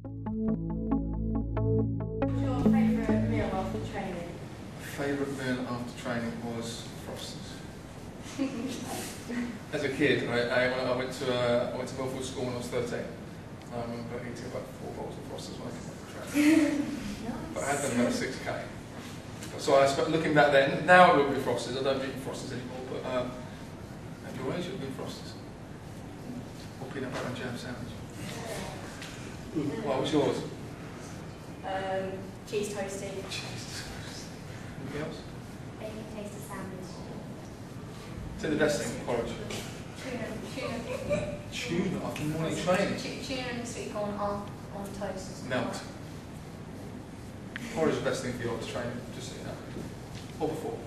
What's your favourite meal after training? Favourite meal after training was Frosters. As a kid, I went to Milford School when I was 13. I remember eating about 4 bowls of Frosters when I came back from training. But I had them about 6k. So looking back then, now it would be Frosters. I don't eat Frosters anymore, but at your age it would be Frosters. Or peanut butter and jam sandwich. What was yours? Cheese toasty. Cheese toast. Anything else? Bacon toasted sandwich. Is it the best thing, porridge? Tuna. Tuna after morning training. Tuna and sweet corn on toast. Melt. Porridge is the best thing for you after training, just so you know. Or before.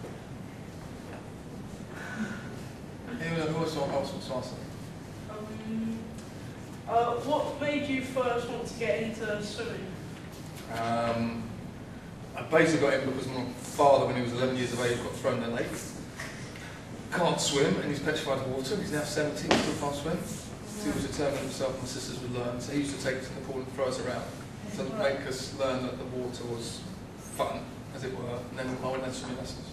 Anyone who wants to ask something? What made you first want to get into swimming? I basically got in because my father, when he was 11 years of age, got thrown in the lake. Can't swim, and he's petrified of water. He's now 17, still can't swim. So he was determined himself and my sisters would learn. So he used to take us in the pool and throw us around. To make us learn that the water was fun, as it were. And then I went and had swimming lessons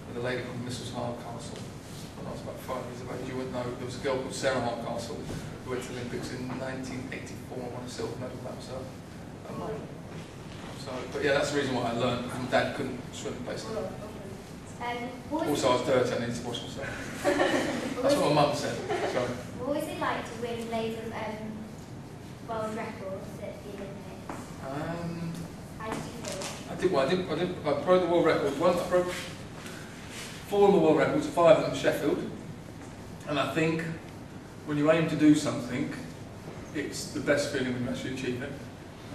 with a lady called Mrs. Hardcastle. When I was about 5 years of age, you wouldn't know, there was a girl called Sarah Hardcastle who went to the Olympics in 1984 and won a silver medal by herself. But yeah, that's the reason why I learned, because my dad couldn't swim, basically. Also, I was dirty, I needed to wash myself. That's what my mum said. Sorry. What was it like to win loads of world records at the Olympics? How did you feel? I broke the world record once. I broke 4 of the world records, 5 of them in Sheffield. And I think when you aim to do something, it's the best feeling when you actually achieve it.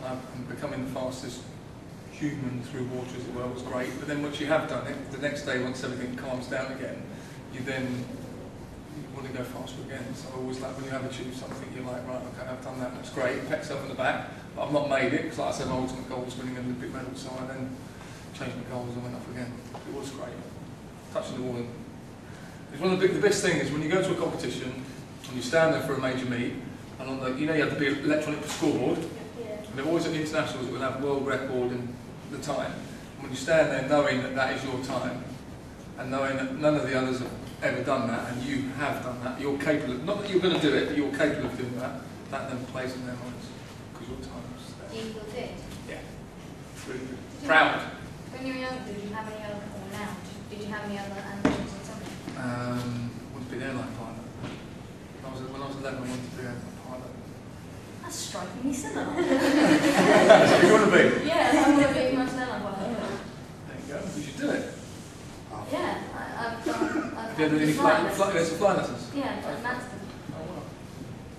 And becoming the fastest human through water, as it were, was great. But then once you have done it, the next day, once everything calms down again, you want to go faster again. So I always like when you have achieved something, you're like, right, okay, I've done that, that's great. Pat yourself in the back, but I've not made it, because like I said, my ultimate goal was winning an Olympic medal, so I then changed my goals and went up again. It was great. Touching the wall. It's one of the best thing is when you go to a competition and you stand there for a major meet, and on the, you have to be electronic scored. And they've always at the internationals that will have world record in the time. And when you stand there knowing that that is your time, and knowing that none of the others have ever done that, and you have done that, you're capable of, not that you're going to do it, but you're capable of doing that, that then plays in their minds, because your time is there. Do you feel good? Yeah. Really good. Proud. When you were younger, did you have any other, or now, did you have any other ambitions or something? Want to be an airline pilot. When I was 11, I wanted to be an airline pilot. That's strikingly similar. That's what you want to be? Yeah, I want to be a commercial airline pilot. There you go, you should do it. Yeah, I've done. Have you had any flight lessons? Yeah, I've done Manston. Oh wow.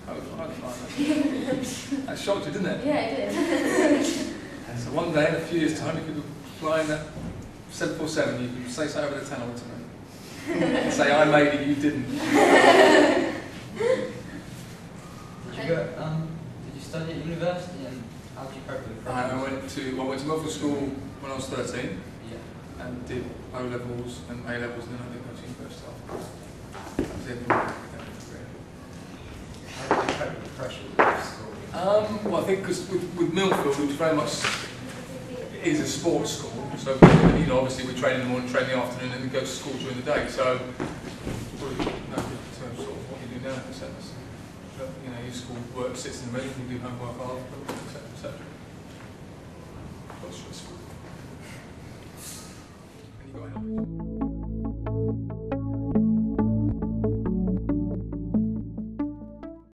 I was flying lessons. That shocked you, didn't it? Yeah, it did. So one day, in a few years' time, you could be flying that 747, you could say so over the tunnel to me. And say, I made it, you didn't. Did you study at university, and how did you cope with it? I went to Milford School when I was 13. Yeah. And did O-levels and A-levels, and then I did go to university after. That was it. How did you cope with the pressure of school? Well, I think because with Milford, which very much is a sports school, so obviously we train in the morning, train in the afternoon, and then go to school during the day. So, probably no different in terms of what you do now, in a sense. But, your school work sits in the middle, you do homework after, etc. Quite stressful. And you got